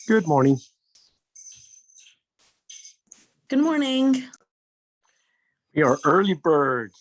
Good morning. Good morning. We are early birds.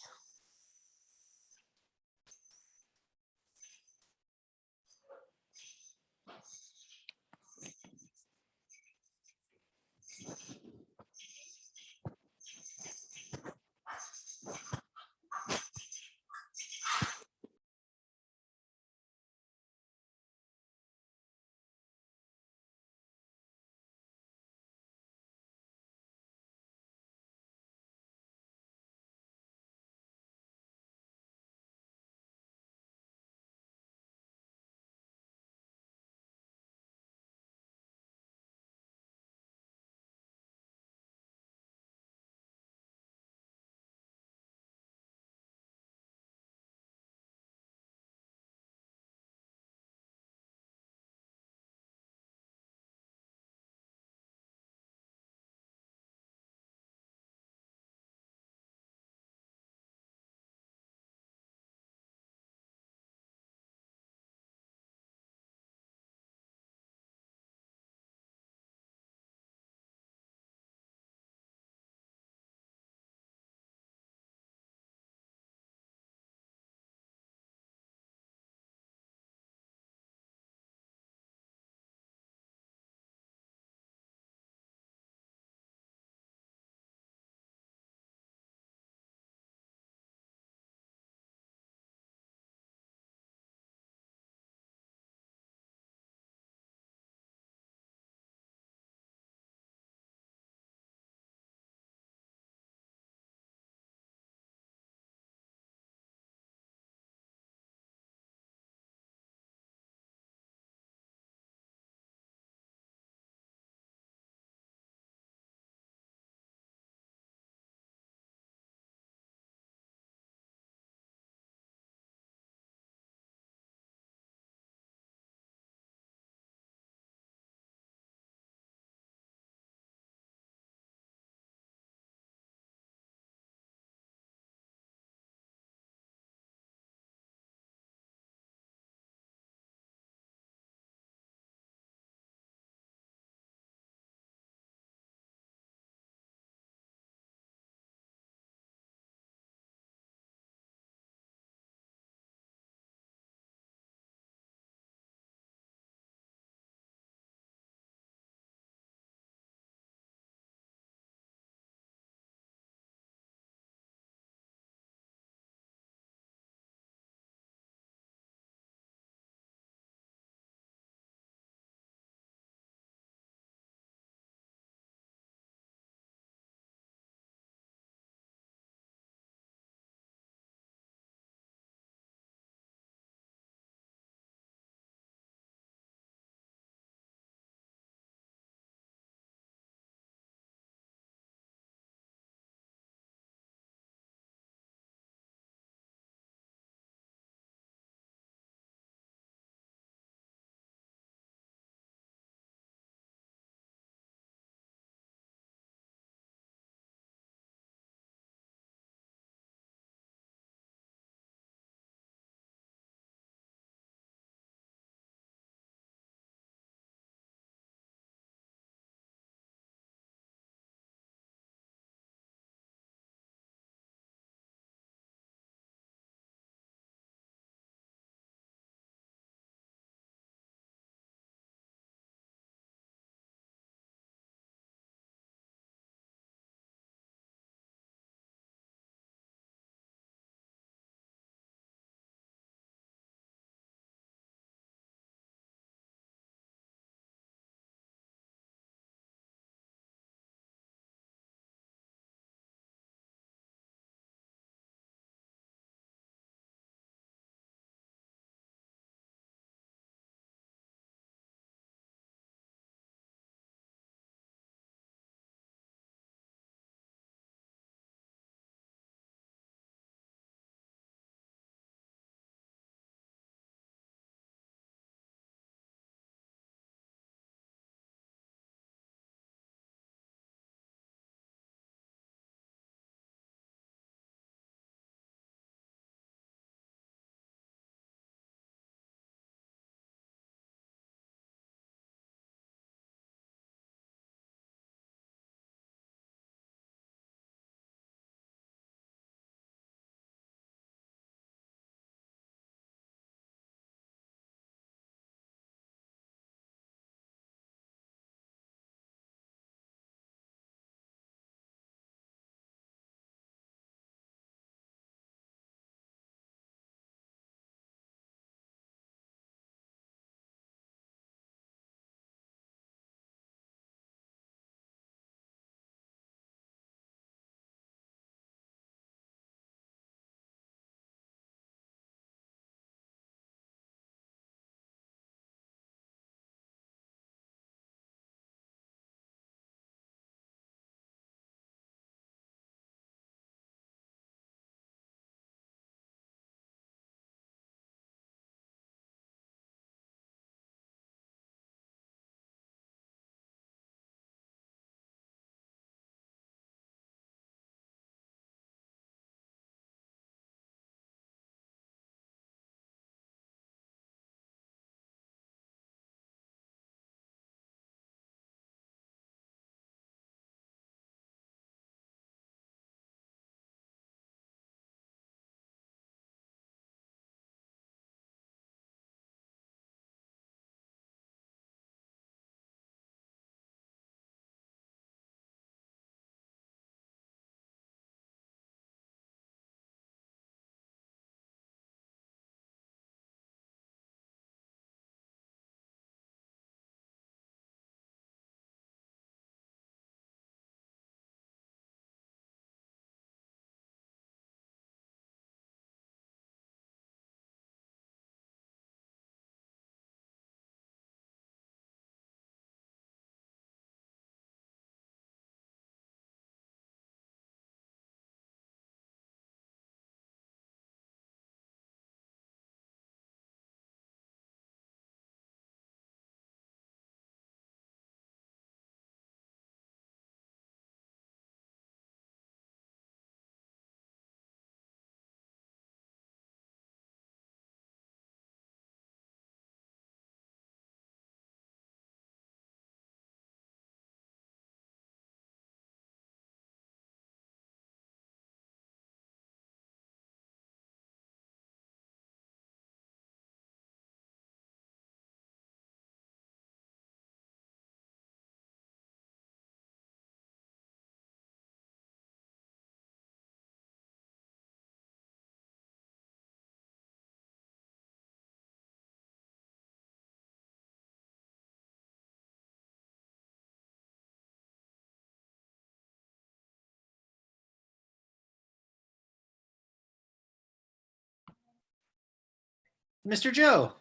Mr. Joe.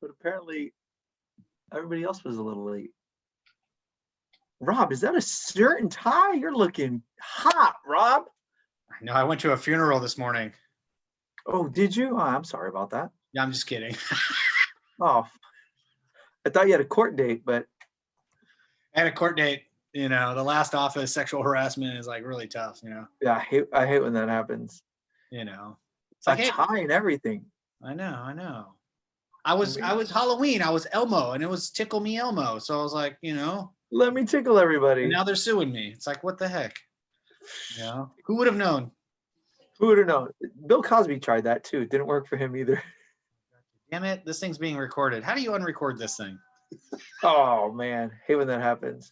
But apparently everybody else was a little late. Rob, is that a shirt and tie? You're looking hot, Rob. I know I went to a funeral this morning. Oh, did you? Oh, I'm sorry about that. Yeah, I'm just kidding. Oh, I thought you had a court date, but I had a court date. You know, the last office sexual harassment is like really tough. yeah, I hate when that happens. It's like, A hey, tie and everything. I know. I was Halloween. I was Elmo, and it was Tickle Me Elmo. So I was like, Let me tickle everybody. and now they're suing me. It's like, what the heck? Who would have known? Who would have known? Bill Cosby tried that too. It didn't work for him either. Damn it! This thing's being recorded. How do you unrecord this thing? Oh man, hate when that happens.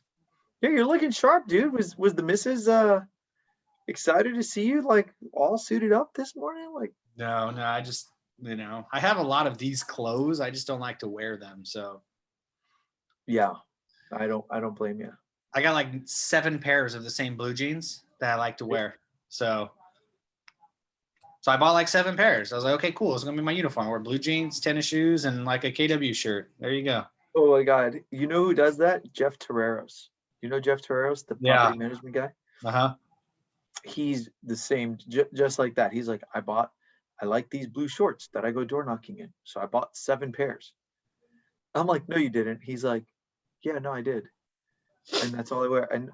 Yeah, you're looking sharp, dude. Was the missus excited to see you like all suited up this morning? Like, No. I just, I have a lot of these clothes. I just don't like to wear them. So yeah, I don't blame you. I got like 7 pairs of the same blue jeans that I like to wear. So I bought like 7 pairs. I was like, okay, cool. It's gonna be my uniform. I wear blue jeans, tennis shoes, and like a KW shirt. There you go. Oh my God, you know who does that? Jeff Terreros. You know Jeff Terreros, the property management guy? Uh-huh. He's the same, just like that. He's like, I like these blue shorts that I go door knocking in. So I bought 7 pairs. I'm like, no, you didn't. He's like, yeah, no, I did. And that's all I wear. And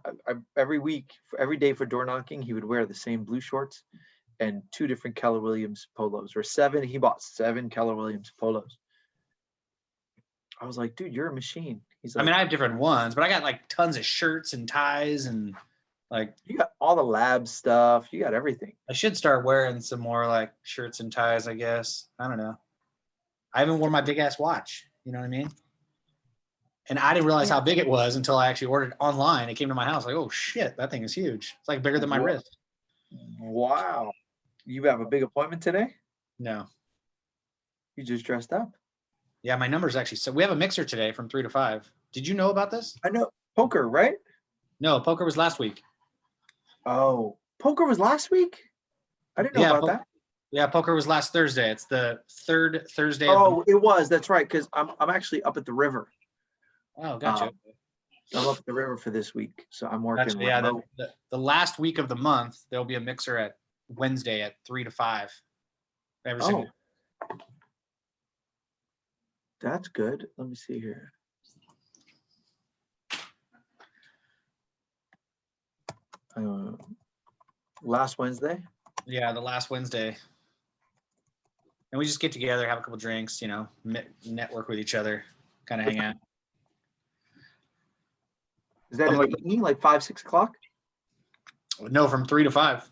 every week, every day for door knocking, he would wear the same blue shorts and 2 different Keller Williams polos, or 7. He bought 7 Keller Williams polos. I was like, dude, you're a machine. He's like, I have different ones, but I got like tons of shirts and ties and like, you got all the lab stuff. You got everything. I should start wearing some more like shirts and ties, I guess. I don't know. I haven't worn my big ass watch. You know what I mean? And I didn't realize how big it was until I actually ordered it online. It came to my house like, oh shit, that thing is huge. It's like bigger than my wrist. Wow. You have a big appointment today? No. You just dressed up. Yeah, my number's actually, so we have a mixer today from 3 to 5. Did you know about this? I know. Poker, right? No, poker was last week. Oh, poker was last week? I didn't know about that. Yeah, poker was last Thursday. It's the 3rd Thursday. Oh, it was. That's right. Because I'm actually up at the river. Oh, gotcha. I'm up at the river for this week, so I'm working. Gotcha. Yeah, the last week of the month, there'll be a mixer at Wednesday at 3 to 5. Every single. That's good. Let me see here. Last Wednesday? Yeah, the last Wednesday. And we just get together, have a couple drinks, network with each other, kind of hang out. Is that in the evening, like 5, 6 o'clock? No, from 3 to 5.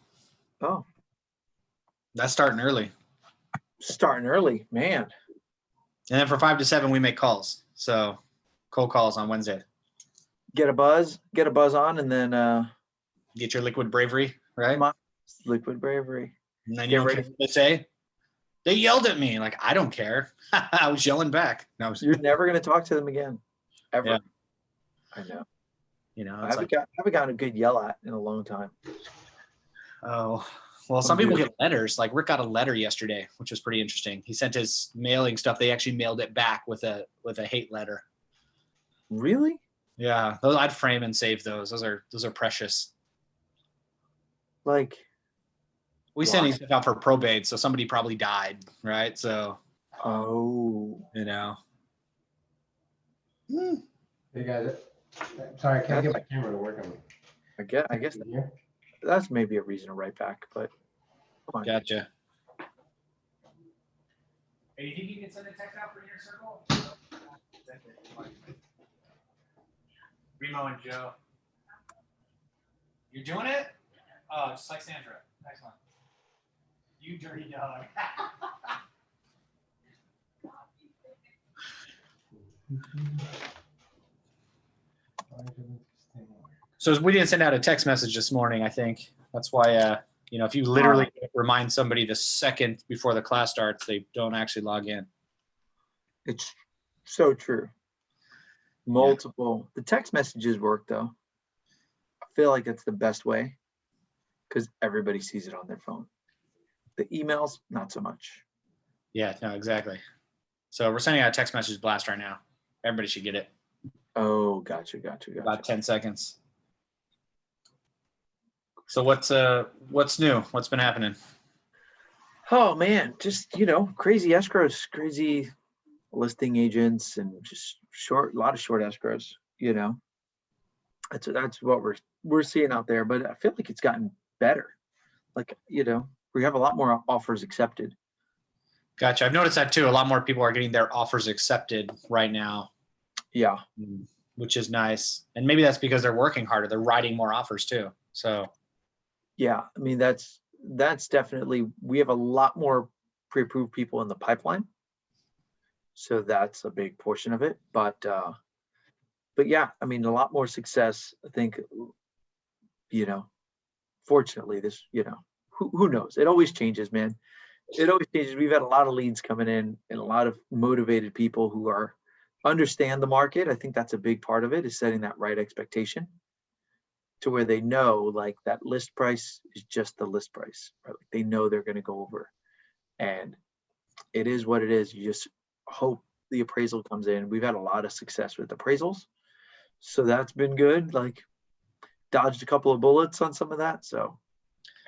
Oh. That's starting early. Starting early, man. And then from 5 to 7, we make calls. So cold calls on Wednesday. Get a buzz on, and then get your liquid bravery, right? Liquid bravery. And then you know what they say? They yelled at me. Like, I don't care. I was yelling back. No, you're never going to talk to them again. Ever. Yeah. I know. I haven't gotten a good yell at in a long time. Oh, well, some people get letters. Like Rick got a letter yesterday, which was pretty interesting. He sent his mailing stuff. They actually mailed it back with a hate letter. Really? Yeah, those I'd frame and save those. Those are precious. Like, we sent stuff out for probate, so somebody probably died, right? So, Hey guys, sorry, I can't get my camera to work on me. I guess that's maybe a reason to write back, but come on. Gotcha. Hey, you think you can send a text out for your circle? Remo and Joe. You're doing it? Oh, just like Sandra. Excellent. You dirty dog. So we didn't send out a text message this morning, I think. That's why, if you literally remind somebody the second before the class starts, they don't actually log in. It's so true. Multiple. The text messages work, though. I feel like that's the best way because everybody sees it on their phone. The emails, not so much. Yeah, no, exactly. So we're sending out a text message blast right now. Everybody should get it. Oh, gotcha. About 10 seconds. So what's new? What's been happening? Oh man, just crazy escrows, crazy listing agents, and just a lot of short escrows. That's what we're seeing out there. But I feel like it's gotten better. Like we have a lot more offers accepted. Gotcha. I've noticed that too. A lot more people are getting their offers accepted right now. Yeah. Which is nice. And maybe that's because they're working harder. They're writing more offers too. So Yeah, I mean that's definitely, we have a lot more pre-approved people in the pipeline. So that's a big portion of it. But yeah, I mean a lot more success. I think, fortunately this, who knows? It always changes, man. It always changes. We've had a lot of leads coming in and a lot of motivated people who understand the market. I think that's a big part of it, is setting that right expectation to where they know like that list price is just the list price, right? Like they know they're going to go over, and it is what it is. You just hope the appraisal comes in. We've had a lot of success with appraisals, so that's been good. Like dodged a couple of bullets on some of that. So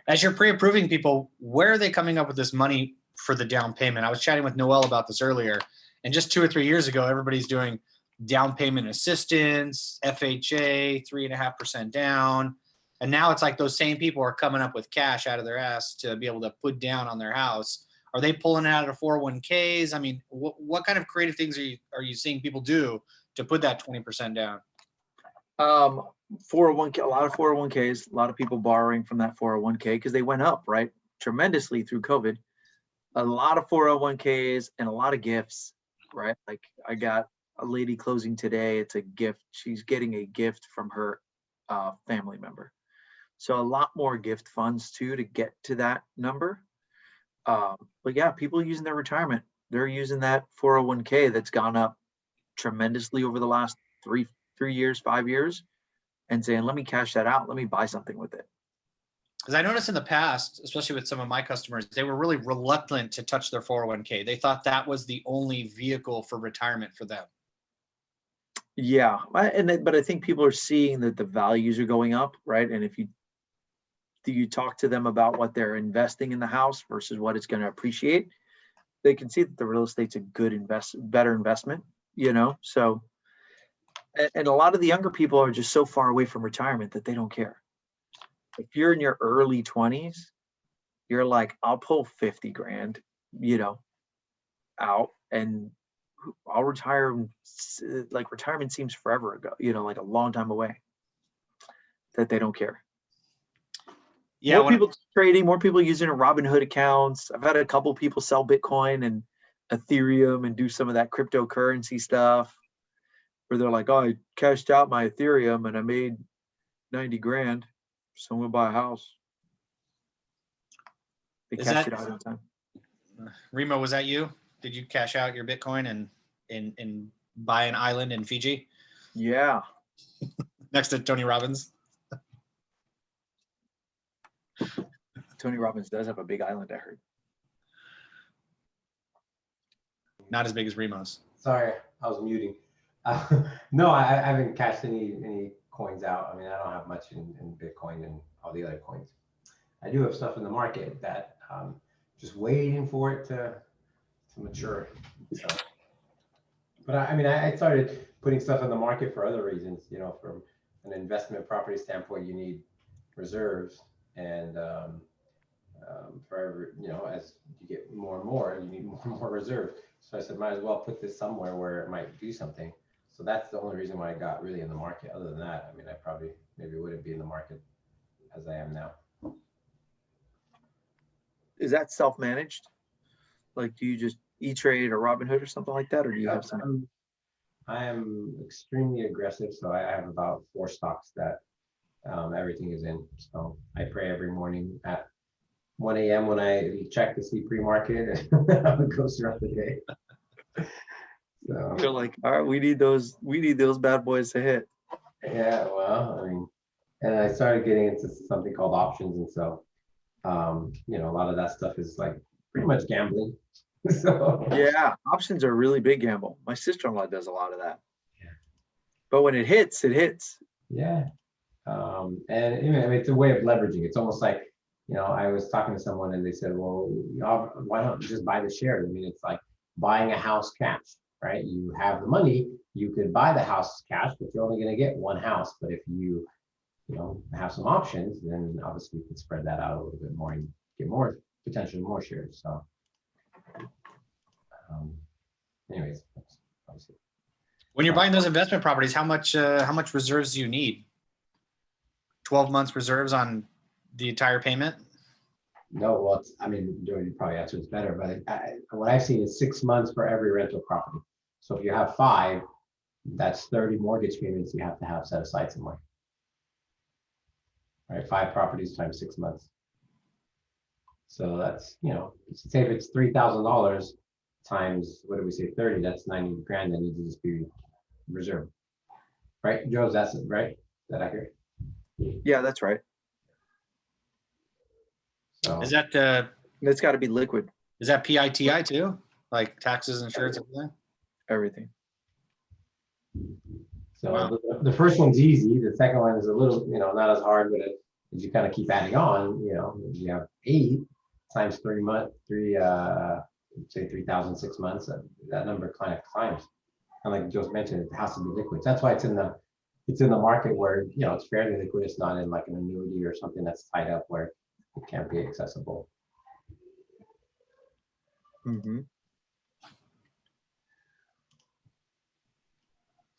as you're pre-approving people, where are they coming up with this money for the down payment? I was chatting with Noel about this earlier, and just 2 or 3 years ago, everybody's doing down payment assistance, FHA, 3.5% down. And now it's like those same people are coming up with cash out of their ass to be able to put down on their house. Are they pulling it out of 401ks? I mean, what kind of creative things are you seeing people do to put that 20% down? 401k, a lot of 401ks, a lot of people borrowing from that 401k because they went up, right, tremendously through COVID. A lot of 401ks and a lot of gifts, right? Like I got a lady closing today. It's a gift. She's getting a gift from her family member. So a lot more gift funds too to get to that number. But yeah, people using their retirement. They're using that 401k that's gone up tremendously over the last 3 years, 5 years, and saying, let me cash that out. Let me buy something with it. Because I noticed in the past, especially with some of my customers, they were really reluctant to touch their 401k. They thought that was the only vehicle for retirement for them. Yeah, but I think people are seeing that the values are going up, right? And if you talk to them about what they're investing in the house versus what it's going to appreciate, they can see that the real estate's a good better investment, So, and a lot of the younger people are just so far away from retirement that they don't care. If you're in your early 20s, you're like, I'll pull 50 grand, out, and I'll retire. Like retirement seems forever ago, like a long time away, that they don't care. Yeah. More people trading, more people using Robinhood accounts. I've had a couple people sell Bitcoin and Ethereum and do some of that cryptocurrency stuff where they're like, oh, I cashed out my Ethereum and I made 90 grand. So I'm gonna buy a house. They cash it out in time. Remo, was that you? Did you cash out your Bitcoin and buy an island in Fiji? Yeah. Next to Tony Robbins? Tony Robbins does have a big island, I heard. Not as big as Remo's. Sorry, I was muting. No, I haven't cashed any coins out. I mean, I don't have much in Bitcoin and all the other coins. I do have stuff in the market that just waiting for it to mature. So, but I started putting stuff in the market for other reasons. From an investment property standpoint, you need reserves, and for every, as you get more and more, you need more and more reserves. So I said, might as well put this somewhere where it might do something. So that's the only reason why I got really in the market. Other than that, I probably maybe wouldn't be in the market as I am now. Is that self-managed? Like, do you just E-Trade or Robinhood or something like that, or do you have some? I am extremely aggressive, so I have about 4 stocks that everything is in. So I pray every morning at 1 a.m. when I check to see pre-market, and it goes throughout the day. So You're like, all right, we need those bad boys to hit. yeah, well, and I started getting into something called options, and so You know, a lot of that stuff is like pretty much gambling. So Yeah, options are a really big gamble. My sister-in-law does a lot of that. Yeah. But when it hits, it hits. yeah. And you know, I mean, it's a way of leveraging. It's almost like, you know, I was talking to someone and they said, well, why don't you just buy the shares? I mean, it's like buying a house cash, right? You have the money, you could buy the house cash, but you're only going to get one house. But if you know, have some options, then obviously you can spread that out a little bit more and get more, potentially more shares. So, anyways, that's obviously. When you're buying those investment properties, how much reserves do you need? 12 months reserves on the entire payment? No, well, I mean, Joe, you probably answer this better, but what I've seen is 6 months for every rental property. So if you have 5, that's 30 mortgage payments you have to have set aside somewhere. Right, 5 properties times 6 months. So that's, you know, say if it's $3,000 times, what do we say, 30, that's 90 grand that needs to just be reserved. Right, Joe, that's it, right? Is that accurate? Yeah, that's right. So Is that It's got to be liquid, PITI too? Like taxes, insurance, everything? everything. So Wow. the first one's easy. The second one is a little, you know, not as hard, but as you kind of keep adding on, you know, you have 8 times 3 months, say 3,000 6 months. That number kind of climbs. And like Joe mentioned, it has to be liquid. That's why it's in the market where, you know, it's fairly liquid. It's not in like an annuity or something that's tied up where it can't be accessible. Mm-hmm.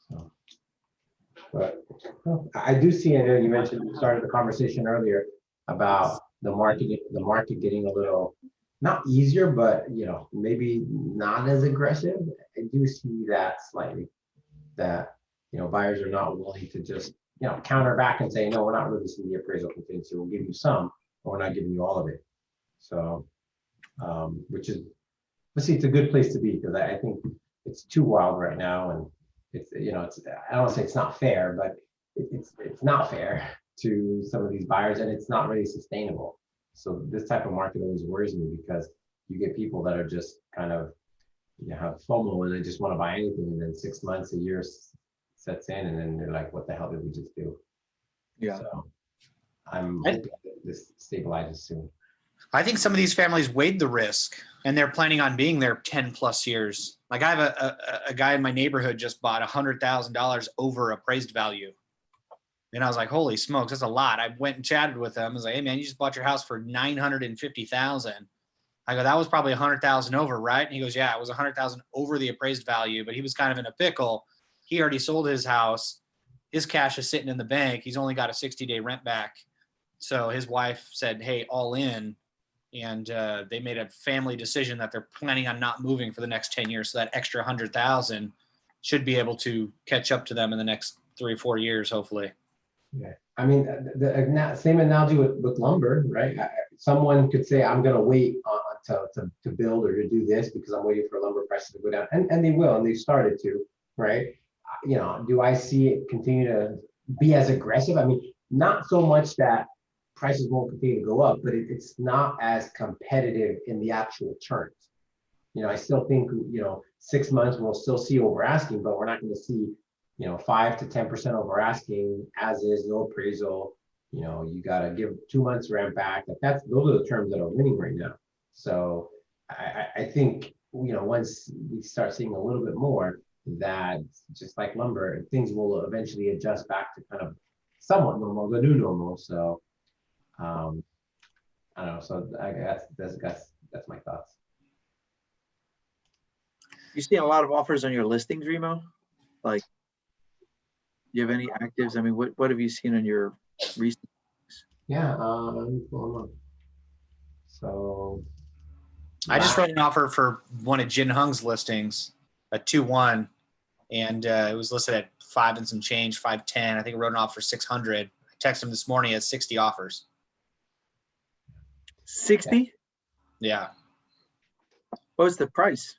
So, but well, I do see, I know you mentioned, you started the conversation earlier about the market getting a little, not easier, but, you know, maybe not as aggressive. I do see that slightly, that, you know, buyers are not willing to just, you know, counter back and say, no, we're not releasing the appraisal contingency. We'll give you some, but we're not giving you all of it. So, which is, let's see, it's a good place to be, because I think it's too wild right now, and it's, you know, it's, I don't want to say it's not fair, but it's not fair to some of these buyers, and it's not really sustainable. So this type of market always worries me, because you get people that are just kind of, you know, have FOMO and they just want to buy anything, and then 6 months, a year sets in, and then they're like, what the hell did we just do? Yeah. So I'm hoping that this stabilizes soon. I think some of these families weighed the risk and they're planning on being there 10 plus years. Like I have a guy in my neighborhood just bought $100,000 over appraised value. And I was like, holy smokes, that's a lot. I went and chatted with him. I was like, hey man, you just bought your house for $950,000. I go, that was probably 100,000 over, right? And he goes, yeah, it was 100,000 over the appraised value, but he was kind of in a pickle. He already sold his house. His cash is sitting in the bank. He's only got a 60-day rent back. So his wife said, hey, all in. And they made a family decision that they're planning on not moving for the next 10 years. So that extra 100,000 should be able to catch up to them in the next 3 or 4 years, hopefully. Yeah, I mean, the same analogy with lumber, right? Someone could say, I'm going to wait to build or to do this because I'm waiting for lumber prices to go down, and they will, and they started to, right? You know, do I see it continue to be as aggressive? I mean, not so much that prices won't continue to go up, but it's not as competitive in the actual terms. You know, I still think, you know, 6 months we'll still see over asking, but we're not going to see, you know, 5 to 10% over asking, as is, no appraisal. You know, you got to give 2 months rent back. Like those are the terms that are winning right now. So I think, you know, once we start seeing a little bit more, that just like lumber, things will eventually adjust back to kind of somewhat normal, the new normal. So I don't know. So I guess that's my thoughts. You see a lot of offers on your listings, Remo? Like, do you have any actives? I mean, what have you seen on your recent? Yeah. So I just wrote an offer for one of Jin Hung's listings, a 2-1, and it was listed at 5 and some change, 510. I think I wrote an offer for 600. I texted him this morning, he has 60 offers. 60? Yeah. What was the price?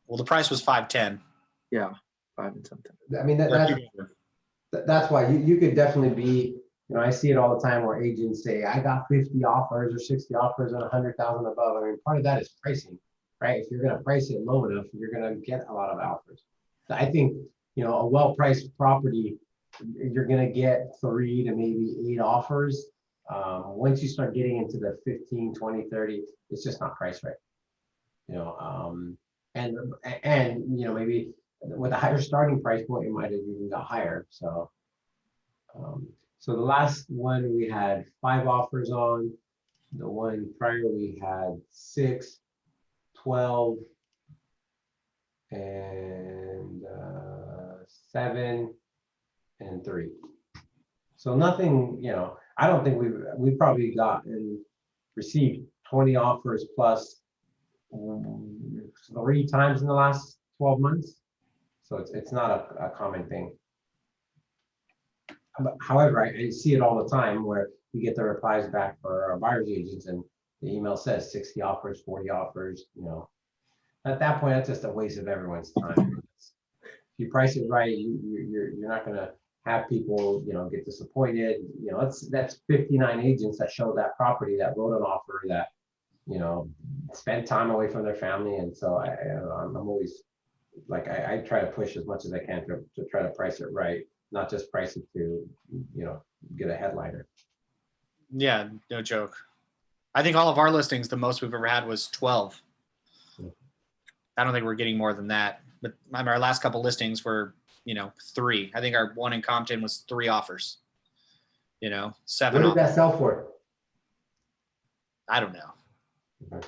Well, the price was 510. Yeah, 5 and something. I mean, that's why you could definitely be, I see it all the time where agents say, I got 50 offers or 60 offers on 100,000 above. I mean, part of that is pricing, right? If you're going to price it low enough, you're going to get a lot of offers. So I think, a well-priced property, you're going to get 3 to maybe 8 offers. Once you start getting into the 15, 20, 30, it's just not priced right. And maybe with a higher starting price point, it might have even got higher. So the last one we had 5 offers on. The one prior we had 6, 12, and 7 and 3. So nothing, I don't think we've probably received 20 offers plus 3 times in the last 12 months. So it's not a common thing. However, I see it all the time where we get the replies back for our buyer's agents and the email says 60 offers, 40 offers, At that point, that's just a waste of everyone's time. If you price it right, you're not going to have people, get disappointed. That's 59 agents that showed that property, that wrote an offer, that, spent time away from their family. And so I'm always like, I try to push as much as I can to try to price it right, not just price it to, get a headliner. Yeah, no joke. I think all of our listings, the most we've ever had was 12. I don't think we're getting more than that. But our last couple listings were, 3. I think our one in Compton was 3 offers. 7 What did offers. that sell for? I don't know.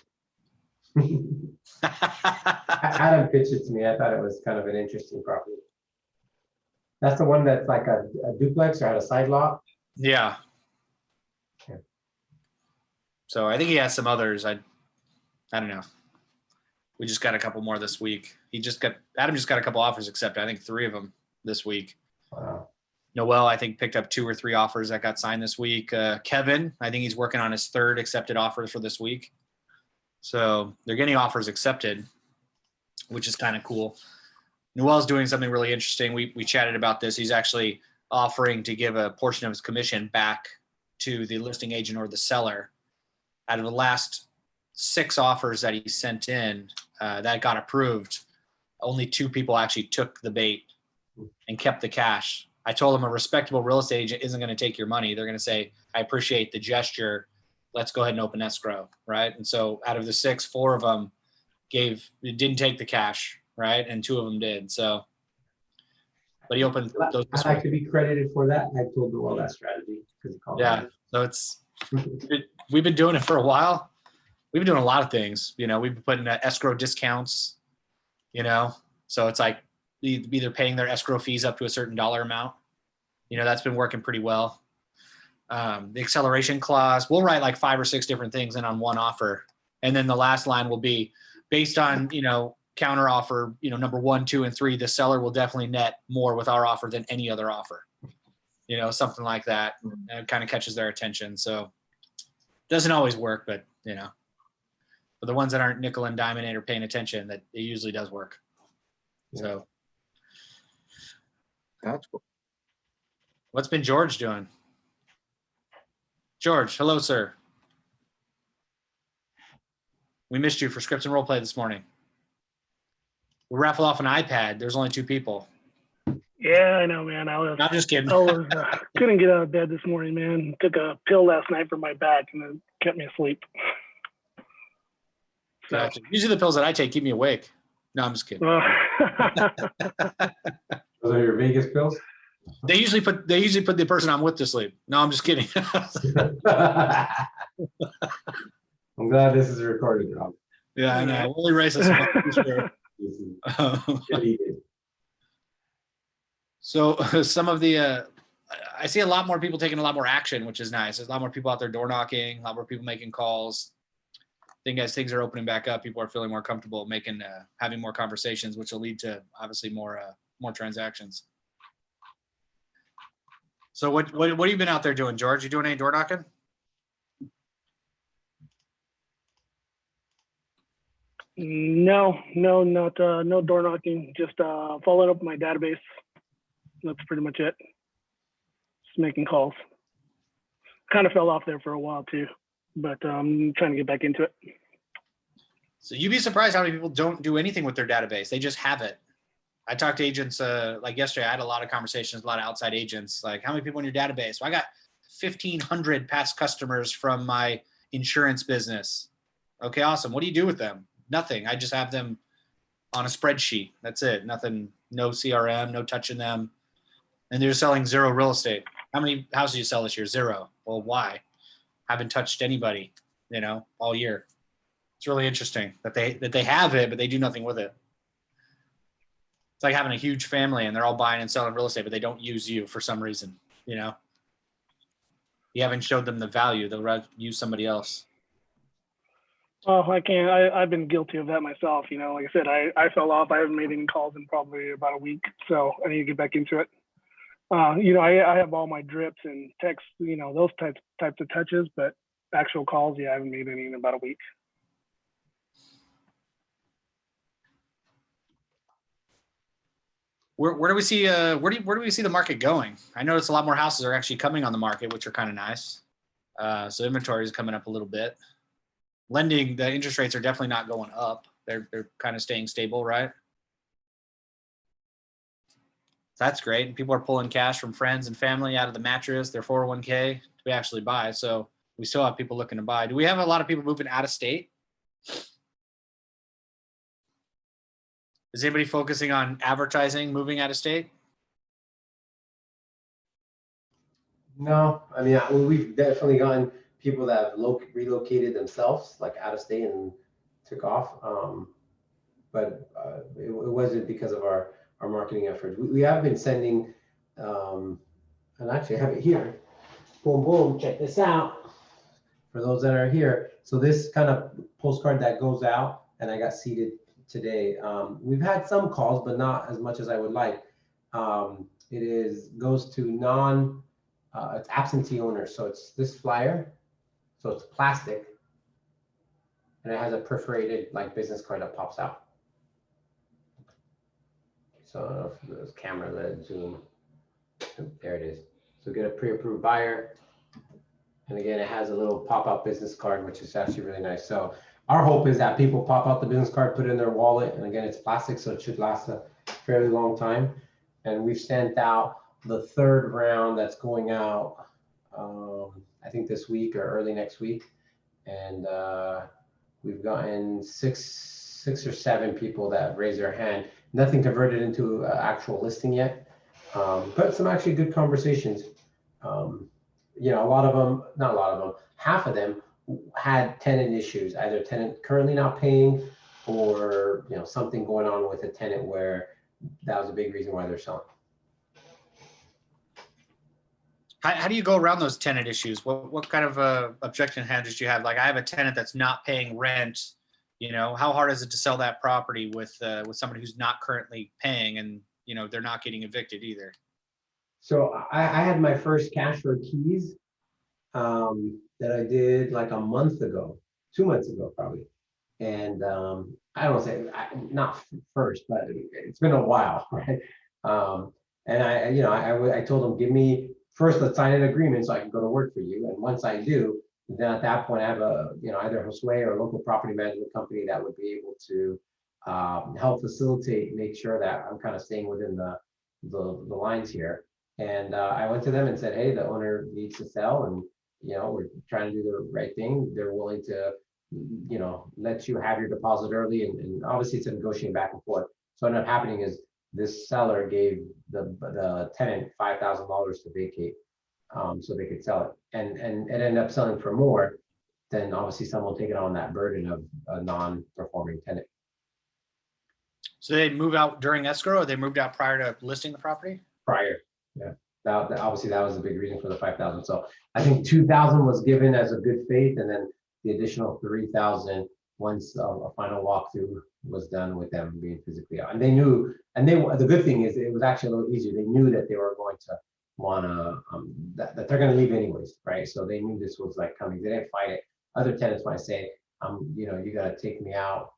Adam pitched it to me. I thought it was kind of an interesting property. That's the one that's like a duplex or had a side lot. Yeah. Okay. So I think he has some others. I don't know. We just got a couple more this week. Adam just got a couple offers, except I think 3 of them this week. Wow. Noel, I think, picked up 2 or 3 offers that got signed this week. Kevin, I think he's working on his 3rd accepted offer for this week. So they're getting offers accepted, which is kind of cool. Noel's doing something really interesting. We chatted about this. He's actually offering to give a portion of his commission back to the listing agent or the seller. Out of the last 6 offers that he sent in that got approved, only 2 people actually took the bait and kept the cash. I told him a respectable real estate agent isn't going to take your money. They're going to say, I appreciate the gesture. Let's go ahead and open escrow, right? And so out of the 6, 4 of them didn't take the cash, right? And 2 of them did. So, but he opened those. I'd like to be credited for that. I told Noel that strategy because he called me. Yeah. So we've been doing it for a while. We've been doing a lot of things. We've been putting escrow discounts. So it's like either paying their escrow fees up to a certain dollar amount. That's been working pretty well. The acceleration clause, we'll write like 5 or 6 different things in on one offer. And then the last line will be based on, counter offer, number 1, 2, and 3, the seller will definitely net more with our offer than any other offer, something like that. And it kind of catches their attention. So doesn't always work, but, for the ones that aren't nickel and diamond or paying attention, that it usually does work. Yeah. So That's cool. what's been George doing? George, hello, sir. We missed you for scripts and role play this morning. We raffle off an iPad. There's only 2 people. Yeah, I know, man. I'm just kidding. couldn't get out of bed this morning, man. Took a pill last night for my back and it kept me asleep. So, Gotcha. Usually the pills that I take keep me awake. No, I'm just kidding. Those are your Vegas pills? They usually put the person I'm with to sleep. No, I'm just kidding. I'm glad this is recorded, Rob. Yeah, I know. We'll erase this one. For sure. So some of the, I see a lot more people taking a lot more action, which is nice. There's a lot more people out there door knocking, a lot more people making calls. I think as things are opening back up, people are feeling more comfortable having more conversations, which will lead to obviously more transactions. So what have you been out there doing, George? You doing any door knocking? no, not no door knocking. Just following up my database. That's pretty much it. Just making calls. kind of fell off there for a while too, but I'm trying to get back into it. So you'd be surprised how many people don't do anything with their database. They just have it. I talked to agents like yesterday. I had a lot of conversations, a lot of outside agents. Like, how many people in your database? Well, I got 1,500 past customers from my insurance business. Okay, awesome. What do you do with them? Nothing. I just have them on a spreadsheet. That's it. Nothing. No CRM. No touching them. And they're selling zero real estate. How many houses do you sell this year? Zero. Well, why? Haven't touched anybody, all year. It's really interesting that they have it, but they do nothing with it. It's like having a huge family and they're all buying and selling real estate, but they don't use you for some reason. You haven't showed them the value. They'll rather use somebody else. Oh, I've been guilty of that myself. Like I said, I fell off. I haven't made any calls in probably about a week, so I need to get back into it. I have all my drips and texts, those types of touches, but actual calls, I haven't made any in about a week. Where do we see where do we see the market going? I notice a lot more houses are actually coming on the market, which are kind of nice. So inventory is coming up a little bit. Lending, the interest rates are definitely not going up. They're kind of staying stable, right? So that's great. And people are pulling cash from friends and family out of the mattress, their 401k to actually buy. So we still have people looking to buy. Do we have a lot of people moving out of state? Is anybody focusing on advertising, moving out of state? No, I mean, we've definitely gotten people that have relocated themselves, like out of state, and took off. But it wasn't because of our marketing efforts. We have been sending, and actually I have it here. Boom, boom, check this out. For those that are here. So this kind of postcard that goes out, and I got seated today. We've had some calls, but not as much as I would like. It goes to it's absentee owners. So it's this flyer. So it's plastic, and it has a perforated like business card that pops out. So I don't know if the camera let it zoom. There it is. So get a pre-approved buyer. And again, it has a little pop-out business card, which is actually really nice. So our hope is that people pop out the business card, put it in their wallet, and again, it's plastic, so it should last a fairly long time. And we've sent out the third round that's going out, I think this week or early next week. And we've gotten six or seven people that have raised their hand. Nothing converted into an actual listing yet, but some actually good conversations. Half of them had tenant issues, either tenant currently not paying or something going on with a tenant where that was a big reason why they're selling. How do you go around those tenant issues? What kind of objection handles do you have? Like, I have a tenant that's not paying rent. How hard is it to sell that property with somebody who's not currently paying and they're not getting evicted either? So I had my first cash for keys that I did like a month ago, 2 months ago probably. And I don't say not first, but it's been a while, right? And I told them, give me first, let's sign an agreement so I can go to work for you. And once I do, then at that point I have either Josue or a local property management company that would be able to help facilitate, make sure that I'm kind of staying within the lines here. And I went to them and said, hey, the owner needs to sell, and we're trying to do the right thing. They're willing to let you have your deposit early, and obviously it's a negotiating back and forth. So what ended up happening is this seller gave the tenant $5,000 to vacate, so they could sell it, and it ended up selling for more. Then obviously someone will take it on that burden of a non-performing tenant. So they move out during escrow, or they moved out prior to listing the property? Prior, yeah. Obviously that was a big reason for the 5,000. So I think 2,000 was given as a good faith, and then the additional 3,000 once a final walkthrough was done with them being physically out. And they knew, the good thing is it was actually a little easier. They knew that they were going to want to, that they're going to leave anyways, right? So they knew this was like coming. They didn't fight it. Other tenants might say, you got to take me out,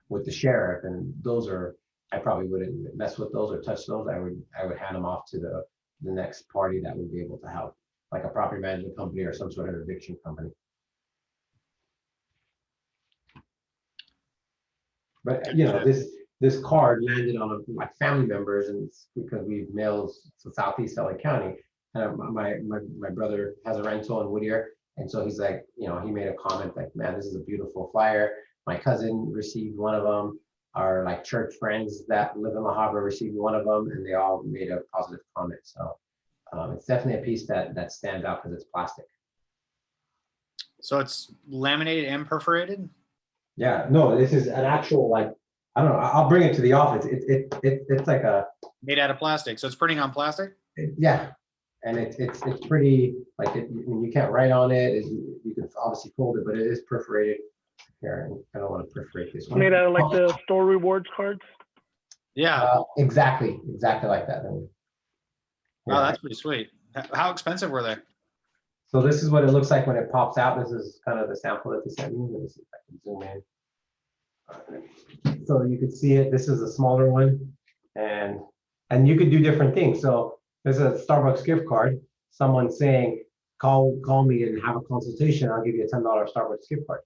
with the sheriff, and those are, I probably wouldn't mess with those or touch those. I would hand them off to the next party that would be able to help. like a property management company or some sort of eviction company. But you know, this card landed on my family members, and it's because we've mailed to Southeast LA County. And my brother has a rental in Whittier, and so he's like, you know, he made a comment like, "Man, this is a beautiful flyer." My cousin received one of them. Our like church friends that live in La Habra received one of them, and they all made a positive comment. So it's definitely a piece that stands out because it's plastic. So it's laminated and perforated? Yeah, no, this is an actual like, I don't know. I'll bring it to the office. It's like a Made out of plastic. So it's printing on plastic? yeah, and it's pretty like when you can't write on it. You can obviously fold it, but it is perforated. Here, I don't want to perforate this one. Made out of like the store rewards cards. Yeah. Exactly like that. Wow, Yeah. that's pretty sweet. How expensive were they? So this is what it looks like when it pops out. This is kind of the sample that they sent me. Let me see if I can zoom in. So you could see it. This is a smaller one, and you could do different things. So there's a Starbucks gift card. Someone saying, "Call me and have a consultation. I'll give you a $10 Starbucks gift card."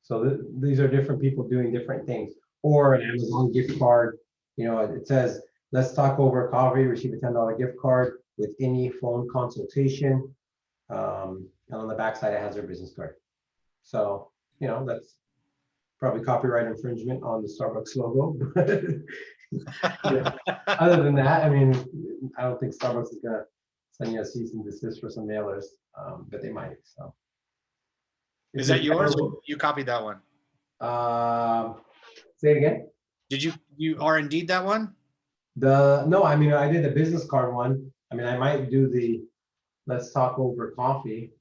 So these are different people doing different things. Or an Amazon gift card. You know, it says, "Let's talk over coffee. Receive a $10 gift card with any phone consultation." And on the backside, it has their business card. So, you know, that's probably copyright infringement on the Starbucks logo. Yeah. Other than that, I mean, I don't think Starbucks is gonna send you a cease and desist for some mailers, but they might. So, Is that yours? Or you copied that one? Say it again. Did you R&D'd that one? No, I mean, I did the business card one. I mean, I might do the let's talk over coffee.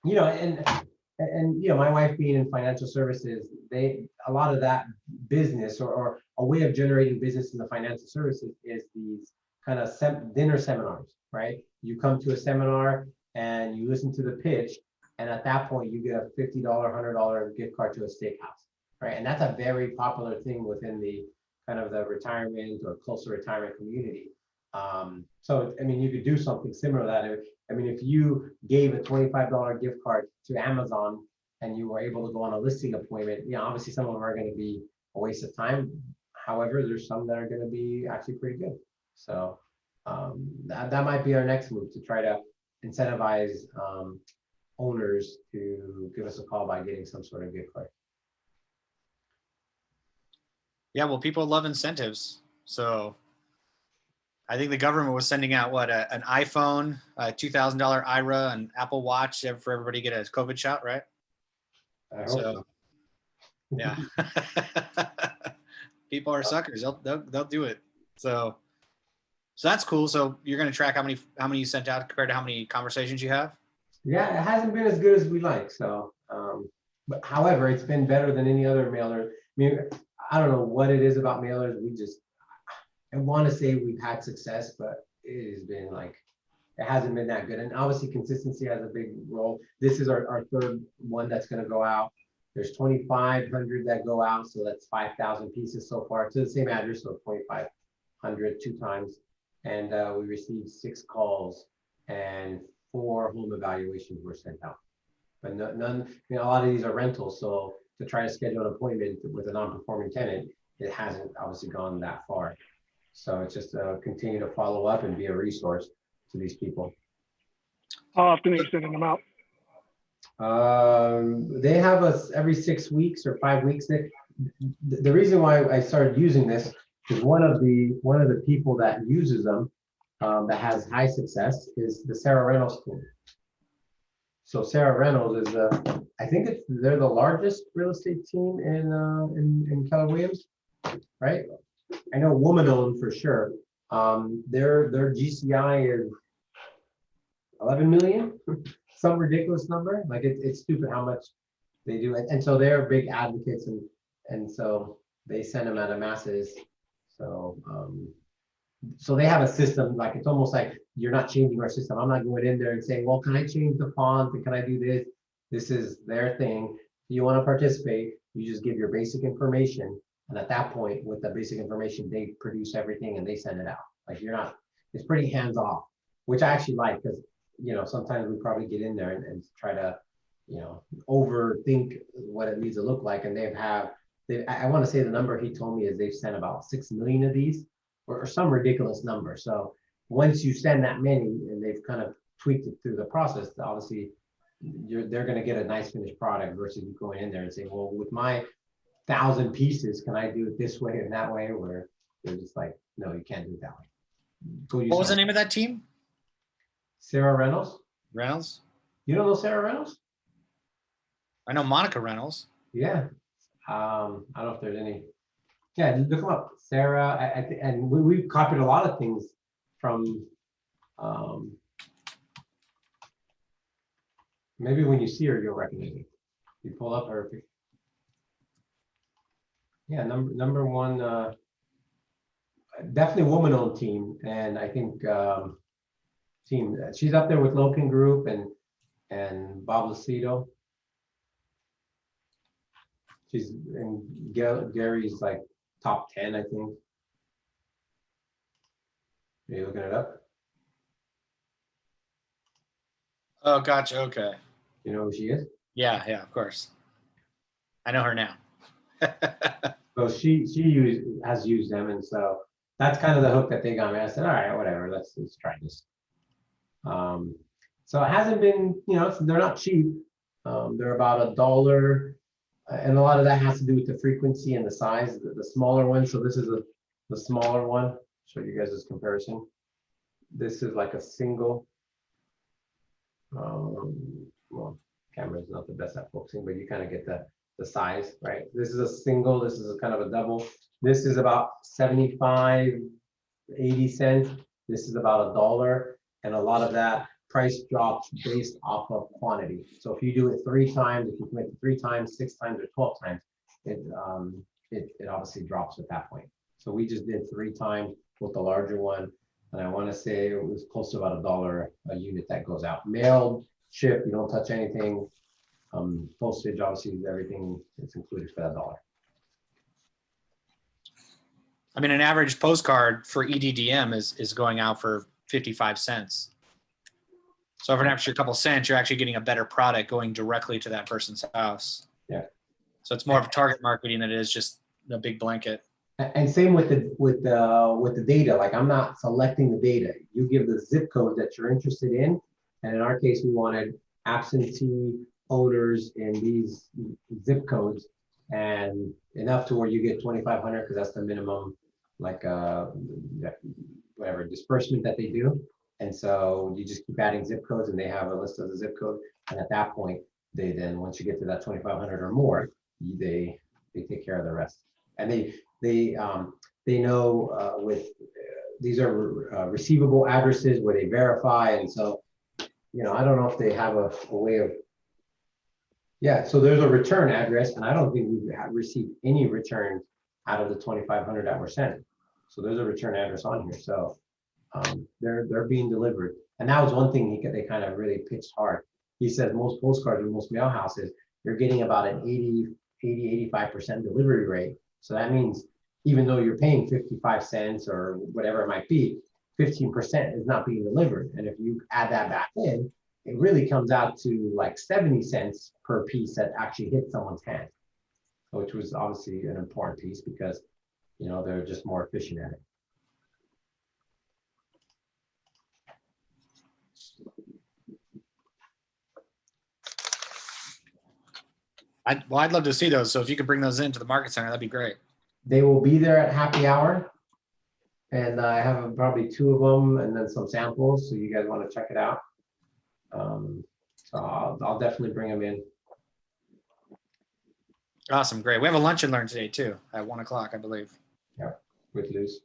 You know, and you know, my wife being in financial services, a lot of that business or a way of generating business in the financial services is these kind of dinner seminars, right? You come to a seminar and you listen to the pitch, and at that point you get a $50, $100 gift card to a steakhouse, right? And that's a very popular thing within the kind of the retirement or close to retirement community. So, I mean, you could do something similar to that. I mean, if you gave a $25 gift card to Amazon and you were able to go on a listing appointment, you know, obviously some of them are going to be a waste of time. However, there's some that are going to be actually pretty good. So that might be our next move, to try to incentivize owners to give us a call by getting some sort of gift card. Yeah, well, people love incentives. So I think the government was sending out an iPhone, a $2,000 IRA, an Apple Watch for everybody to get a COVID shot, right? I hope So, so. yeah. People are suckers. They'll do it. So that's cool. So you're going to track how many you sent out compared to how many conversations you have? Yeah, it hasn't been as good as we like. So, but however, it's been better than any other mailer. I mean, I don't know what it is about mailers. I want to say we've had success, but it has been like, it hasn't been that good. And obviously consistency has a big role. This is our third one that's going to go out. There's 2,500 that go out. So that's 5,000 pieces so far to the same address. So 2,500 two times. And we received 6 calls and 4 home evaluations were sent out. But none, you know, a lot of these are rentals. So to try to schedule an appointment with a non-performing tenant, it hasn't obviously gone that far. So it's just continue to follow up and be a resource to these people. How often are you sending them out? They have us every 6 weeks or 5 weeks. The reason why I started using this is one of the people that uses them that has high success is the Sarah Reynolds team. So Sarah Reynolds is I think they're the largest real estate team in Keller Williams, right? I know woman-owned for sure. Their GCI is 11 million, some ridiculous number. Like it's stupid how much they do, and so they're big advocates, and so they send them out of masses. So so they have a system, like it's almost like you're not changing our system. I'm not going in there and saying, well, can I change the font and can I do this? This is their thing. If you want to participate, you just give your basic information. And at that point, with the basic information, they produce everything and they send it out. Like you're not, it's pretty hands off, which I actually like because, you know, sometimes we probably get in there and try to, you know, overthink what it needs to look like. And I want to say the number he told me is they've sent about 6 million of these or some ridiculous number. So once you send that many and they've kind of tweaked it through the process, obviously they're going to get a nice finished product versus you going in there and saying, well, with my 1,000 pieces, can I do it this way and that way? Where they're just like, no, you can't do it that way. Go use What was the something. name of that team? Sarah Reynolds. Reynolds? You don't know Sarah Reynolds? I know Monica Reynolds. Yeah. I don't know if there's any. Yeah, look them up. Sarah, and we've copied a lot of things from. Maybe when you see her, you'll recognize her. You pull up her. Yeah, number one, definitely woman-owned team, and I think team. She's up there with Loken Group and Bob Lucido. She's in Gary's like top 10, I think. Are you looking it up? Oh, gotcha. Okay. You know who she is? Yeah, of course. I know her now. So she has used them, and so that's kind of the hook that they got me. I said, all right, whatever, let's try this. So it hasn't been, you know, they're not cheap. They're about $1, and a lot of that has to do with the frequency and the size, the smaller one. So this is the smaller one. Show you guys this comparison. This is like a single. Well, camera is not the best at focusing, but you kind of get the size, right? This is a single, this is a kind of a double. This is about 75, 80 cents. This is about $1. And a lot of that price drops based off of quantity. So if you do it 3 times, if you commit to 3 times, 6 times, or 12 times, it obviously drops at that point. So we just did 3 times with the larger one. And I want to say it was close to about $1 a unit that goes out. Mailed, shipped, you don't touch anything. Postage, obviously, everything is included for that $1. I mean, an average postcard for EDDM is going out for 55 cents. So for an extra couple cents, you're actually getting a better product going directly to that person's house. Yeah. So it's more of target marketing than it is just a big blanket. And same with the data. Like, I'm not selecting the data. You give the zip code that you're interested in, and in our case, we wanted absentee owners in these zip codes, and enough to where you get 2,500 because that's the minimum, like whatever disbursement that they do. And so you just keep adding zip codes, and they have a list of the zip code. And at that point, they then, once you get to that 2,500 or more, they take care of the rest. And they know with these are receivable addresses where they verify, and so, you know, I don't know if they have a way of. Yeah, so there's a return address, and I don't think we've received any returns out of the 2,500 that were sent. So there's a return address on here. So they're being delivered, and that was one thing they kind of really pitched hard. He said most postcards and most mail houses, you're getting about an 85% delivery rate. So that means even though you're paying 55 cents or whatever it might be, 15% is not being delivered. And if you add that back in, it really comes out to like 70 cents per piece that actually hit someone's hand, which was obviously an important piece because, you know, they're just more efficient at it. I'd love to see those. So if you could bring those into the market center, that'd be great. They will be there at happy hour. And I have probably 2 of them and then some samples. So you guys want to check it out. So I'll definitely bring them in. Awesome. Great. We have a lunch and learn today too at 1 o'clock, I believe. Yeah, with Luz.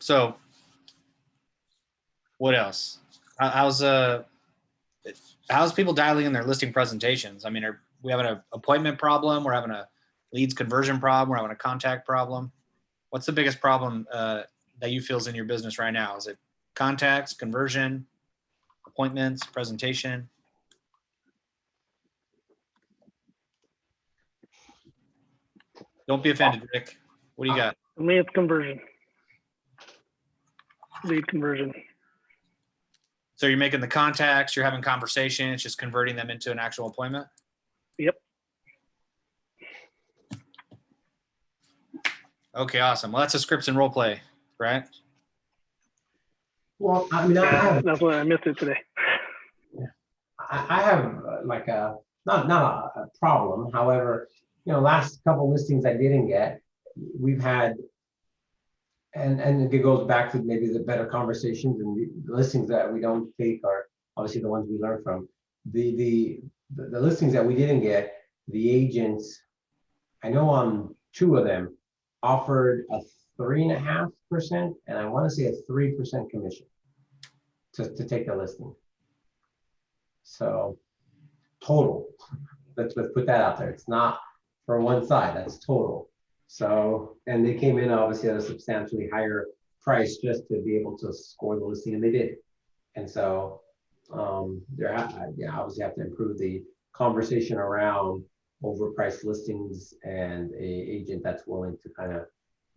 So what else? How's people dialing in their listing presentations? I mean, are we having an appointment problem? We're having a leads conversion problem. We're having a contact problem. What's the biggest problem that you feel is in your business right now? Is it contacts, conversion, appointments, presentation? Don't be offended, Rick. What do you got? For me, it's conversion. lead conversion. So you're making the contacts, you're having conversations, just converting them into an actual appointment? Yep. Okay, awesome. Well, that's a scripts and role play, right? Well, I mean, I Yeah, have, that's why I missed it today. I have like a, not a problem. However, last couple listings I didn't get, we've had, and it goes back to maybe the better conversations, and the listings that we don't take are obviously the ones we learn from. The listings that we didn't get, the agents, I know on 2 of them offered a 3.5%, and I want to say a 3% commission to take the listing. So total, let's put that out there. It's not for one side, that's total. So, and they came in obviously at a substantially higher price just to be able to score the listing, and they did. And so obviously have to improve the conversation around overpriced listings and a agent that's willing to kind of,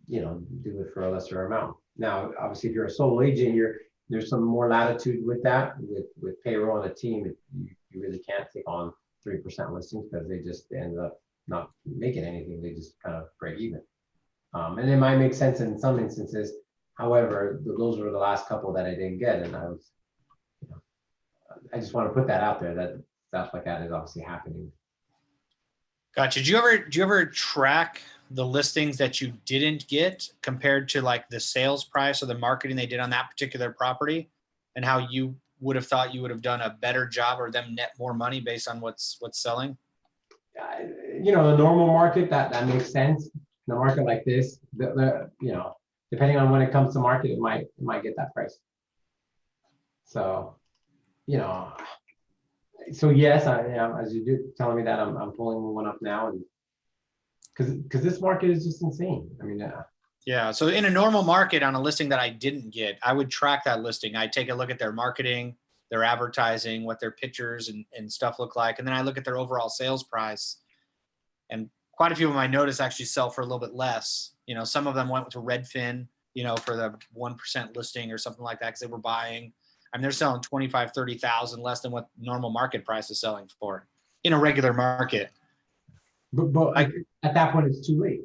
do it for a lesser amount. Now, obviously, if you're a solo agent, there's some more latitude with that. With payroll and a team, you really can't take on 3% listings because they just end up not making anything. They just kind of break even. And it might make sense in some instances. However, those were the last couple that I didn't get, and I just want to put that out there that stuff like that is obviously happening. Gotcha. Did you ever track the listings that you didn't get compared to like the sales price or the marketing they did on that particular property, and how you would have thought you would have done a better job or them net more money based on what's selling? The normal market that makes sense. In a market like this, depending on when it comes to market, it might get that price. So, so yes, as you do telling me that, I'm pulling one up now, and because this market is just insane. I mean, Yeah. So in a normal market on a listing that I didn't get, I would track that listing. I'd take a look at their marketing, their advertising, what their pictures and stuff look like. And then I look at their overall sales price. And quite a few of them I noticed actually sell for a little bit less. Some of them went to Redfin, for the 1% listing or something like that because they were buying. I mean, they're selling 25, 30,000 less than what normal market price is selling for in a regular market. but at that point, it's too late.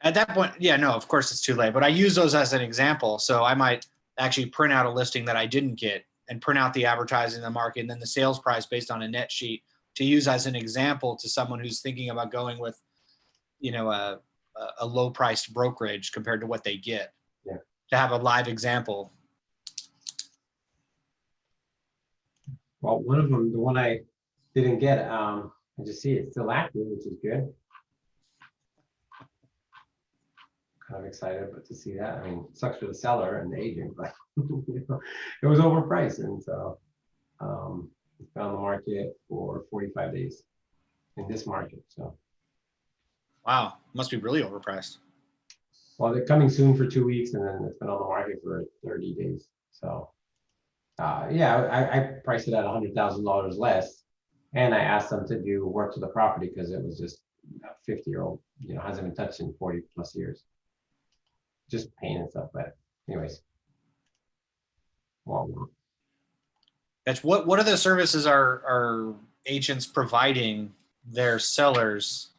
At that point, yeah, no, of course it's too late, but I use those as an example. So I might actually print out a listing that I didn't get and print out the advertising, the market, and then the sales price based on a net sheet to use as an example to someone who's thinking about going with, a low priced brokerage compared to what they get. Yeah. To have a live example. Well, one of them, the one I didn't get, I just see it's still active, which is good. Kind of excited, but to see that, I mean, it sucks for the seller and the agent, but it was overpriced, and so it's been on the market for 45 days in this market. So, Wow, must be really overpriced. well, they're coming soon for 2 weeks, and then it's been on the market for 30 days. So, I priced it at $100,000 less, and I asked them to do work to the property because it was just a 50-year-old, hasn't been touched in 40 plus years. Just paint and stuff, but anyways. Well, That's what are the services are agents providing their sellers